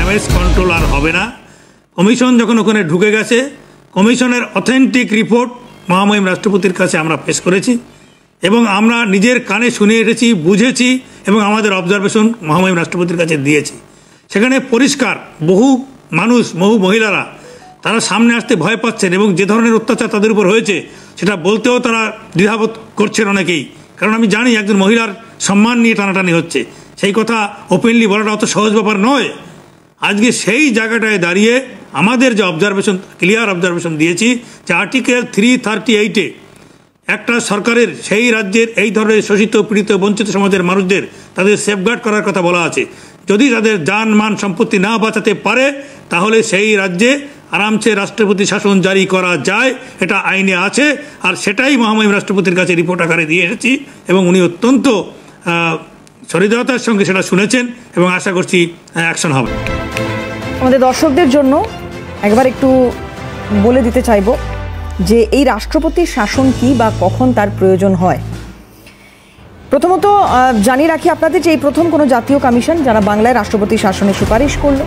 Damage control আর হবে না। Commission যখন ওখানে ঢুকে গেছে, কমিশনের অথেন্টিক রিপোর্ট মহামহিম রাষ্ট্রপতির কাছে আমরা পেশ করেছি এবং আমরা নিজের কানে শুনে এসেছি, বুঝেছি এবং আমাদের অবজারভেশন মহামহিম রাষ্ট্রপতির কাছে দিয়েছি। সেখানে পরিষ্কার বহু মানুষ, বহু মহিলারা তারা সামনে আসতে ভয় পাচ্ছেন এবং যে ধরনের অত্যাচার তাদের উপর হয়েছে সেটা বলতেও তারা দ্বিধাবোধ করছেন অনেকেই। কারণ আমি জানি একজন মহিলার সম্মান নিয়ে টানাটানি হচ্ছে, সেই কথা ওপেনলি বলাটা অত সহজ ব্যাপার নয়। আজকে সেই জায়গাটায় দাঁড়িয়ে আমাদের যে অবজারভেশন, ক্লিয়ার অবজারভেশন দিয়েছি যে আর্টিকেল 338-এ একটা সরকারের সেই রাজ্যের এই ধরনের শোষিত, পীড়িত, বঞ্চিত সমাজের মানুষদের তাদের সেফগার্ড করার কথা বলা আছে। যদি তাদের যান মান সম্পত্তি না বাঁচাতে পারে তাহলে সেই রাজ্যে আরামসে রাষ্ট্রপতি শাসন জারি করা যায়, এটা আইনে আছে। আর সেটাই মহামহিম রাষ্ট্রপতির কাছে রিপোর্ট আকারে দিয়ে এসেছি এবং উনি অত্যন্ত সহৃদয়তার সঙ্গে সেটা শুনেছেন এবং আশা করছি অ্যাকশন হবে। আমাদের দর্শকদের জন্য একবার একটু বলে দিতে চাইব যে এই রাষ্ট্রপতির শাসন কি বা কখন তার প্রয়োজন হয়। প্রথমত জানিয়ে রাখি আপনাদের যে এই প্রথম কোনো জাতীয় কমিশন যারা বাংলায় রাষ্ট্রপতি শাসনের সুপারিশ করলো।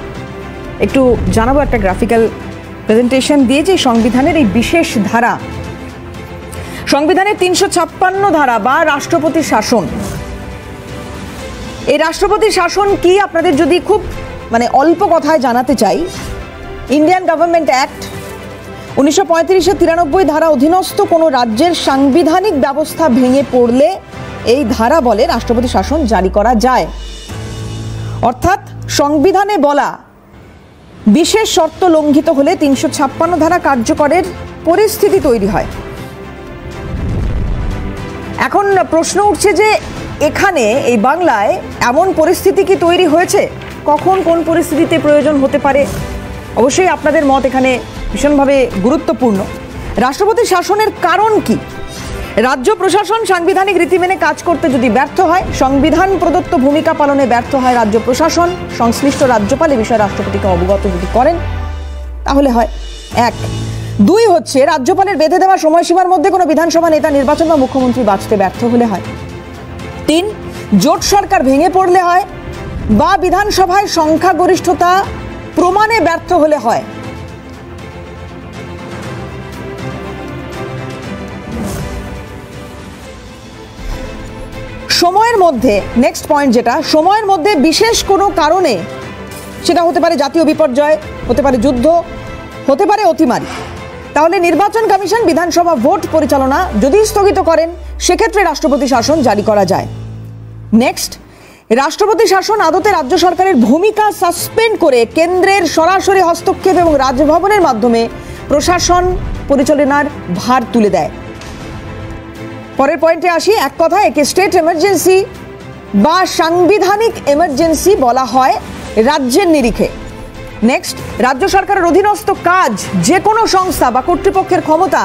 একটু জানাবো একটা গ্রাফিক্যাল প্রেজেন্টেশন দিয়ে যে সংবিধানের এই বিশেষ ধারা, সংবিধানের 356 ধারা বা রাষ্ট্রপতি শাসন। এই রাষ্ট্রপতি শাসন কি আপনাদের যদি খুব অল্প কথায় জানাতে চাই, ইন্ডিয়ান গভর্নমেন্ট অ্যাক্ট 1935-এর 93 ধারা অধীনস্থ কোনো রাজ্যের সাংবিধানিক ব্যবস্থা ভেঙে পড়লে এই ধারা বলে রাষ্ট্রপতি শাসন জারি করা যায়। অর্থাৎ সংবিধানে বলা বিশেষ শর্ত লঙ্ঘিত হলে 356 ধারা কার্যকরের পরিস্থিতি তৈরি হয়। এখন প্রশ্ন উঠছে যে এখানে এই বাংলায় এমন পরিস্থিতি কি তৈরি হয়েছে, কখন কোন পরিস্থিতিতে প্রয়োজন হতে পারে? অবশ্যই আপনাদের মত এখানে ভীষণভাবে গুরুত্বপূর্ণ। রাষ্ট্রপতি শাসনের কারণ কি? রাজ্য প্রশাসন সাংবিধানিক রীতি মেনে কাজ করতে যদি ব্যর্থ হয়, সংবিধান প্রদত্ত ভূমিকা পালনে ব্যর্থ হয় রাজ্য প্রশাসন, সংশ্লিষ্ট রাজ্যপাল এ বিষয়ে রাষ্ট্রপতিকে অবগত যদি করেন তাহলে হয়। 1। 2 হচ্ছে রাজ্যপালের বেঁধে দেওয়া সময়সীমার মধ্যে কোনো বিধানসভা নেতা নির্বাচন বা মুখ্যমন্ত্রী বাঁচতে ব্যর্থ হলে হয়। 3। জোট সরকার ভেঙে পড়লে হয় বা বিধানসভায় সংখ্যাগরিষ্ঠতা প্রমাণে ব্যর্থ হলে হয়। সময়ের মধ্যে, নেক্সট পয়েন্ট যেটা, সময়ের মধ্যে বিশেষ কোনো কারণে, সেটা হতে পারে জাতীয় বিপর্যয়, হতে পারে যুদ্ধ, হতে পারে অতিমারি, তাহলে নির্বাচন কমিশন বিধানসভা ভোট পরিচালনা যদি স্থগিত করেন সেক্ষেত্রে রাষ্ট্রপতি শাসন জারি করা যায়। নেক্সট, রাষ্ট্রপতি শাসন আদতে রাজ্য সরকারের ভূমিকা সাসপেন্ড করে কেন্দ্রের সরাসরি হস্তক্ষেপ এবং রাজভবনের মাধ্যমে প্রশাসন পরিচালনার ভার তুলে দেয়। পরের পয়েন্টে আসি। এক কথায় একে স্টেট এমার্জেন্সি বা সাংবিধানিক এমার্জেন্সি বলা হয় রাজ্যের নিরিখে। নেক্সট, রাজ্য সরকারের অধীনস্থ কাজ যে কোনো সংস্থা বা কর্তৃপক্ষের ক্ষমতা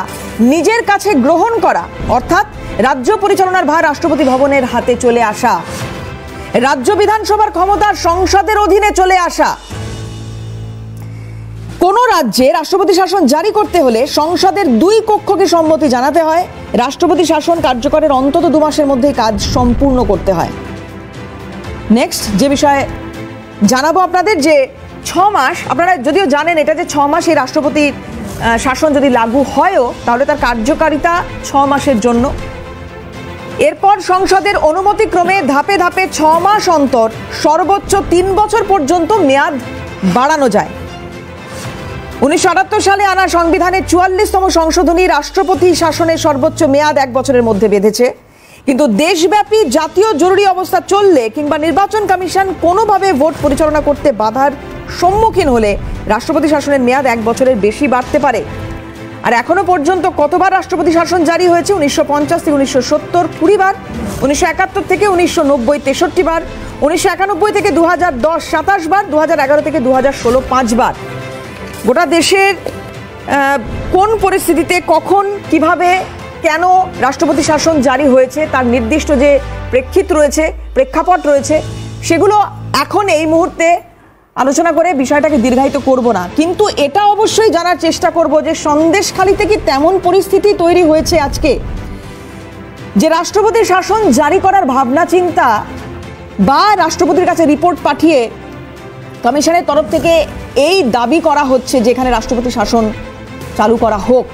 নিজের কাছে গ্রহণ করা, অর্থাৎ রাজ্য পরিচালনার ভার রাষ্ট্রপতি ভবনের হাতে চলে আসা। রাজ্য বিধানসভার ক্ষমতা সংসদের অধীনে চলে আসা। কোন রাজ্যে রাষ্ট্রপতি শাসন জারি করতে হলে সংসদের 2 কক্ষকে সম্মতি জানাতে হয়। রাষ্ট্রপতি শাসন কার্যকরের অন্তত 2 মাসের মধ্যে কাজ সম্পূর্ণ করতে হয়। নেক্সট যে বিষয়ে জানাবো আপনাদের, যে 6 মাস, আপনারা যদিও জানেন এটা যে 6 মাস এই রাষ্ট্রপতি শাসন যদি লাগু হয়ও তাহলে তার কার্যকারিতা 6 মাসের জন্য। এরপর সংসদের অনুমতিক্রমে ধাপে ধাপে 6 মাস অন্তর সর্বোচ্চ 3 বছর পর্যন্ত মেয়াদ বাড়ানো যায়। 1978 সালে আনা সংবিধানের 44তম সংশোধনী রাষ্ট্রপতি শাসনের সর্বোচ্চ মেয়াদ 1 বছরের মধ্যে বেঁধেছে। কিন্তু দেশব্যাপী জাতীয় জরুরি অবস্থা চললে কিংবা নির্বাচন কমিশন কোনোভাবে ভোট পরিচালনা করতে বাধার সম্মুখীন হলে রাষ্ট্রপতি শাসনের মেয়াদ 1 বছরের বেশি বাড়তে পারে। আর এখনো পর্যন্ত কতবার রাষ্ট্রপতি শাসন জারি হয়েছে? 1950 থেকে 1970 20 বার, 1971 থেকে 1990 63 বার, 1991 থেকে 2010 27 বার, 2011 থেকে 2016 5 বার। গোটা দেশের কোন পরিস্থিতিতে কখন কিভাবে কেন রাষ্ট্রপতি শাসন জারি হয়েছে তার নির্দিষ্ট যে প্রেক্ষাপট রয়েছে সেগুলো এখন এই মুহূর্তে আলোচনা করে বিষয়টাকে দীর্ঘায়িত করব না। কিন্তু এটা অবশ্যই জানার চেষ্টা করব যে সন্দেশখালিতে কি তেমন পরিস্থিতি তৈরি হয়েছে আজকে যে রাষ্ট্রপতি শাসন জারি করার ভাবনা চিন্তা বা রাষ্ট্রপতির কাছে রিপোর্ট পাঠিয়ে কমিশনের তরফ থেকে এই দাবি করা হচ্ছে যে এখানে রাষ্ট্রপতি শাসন চালু করা হোক।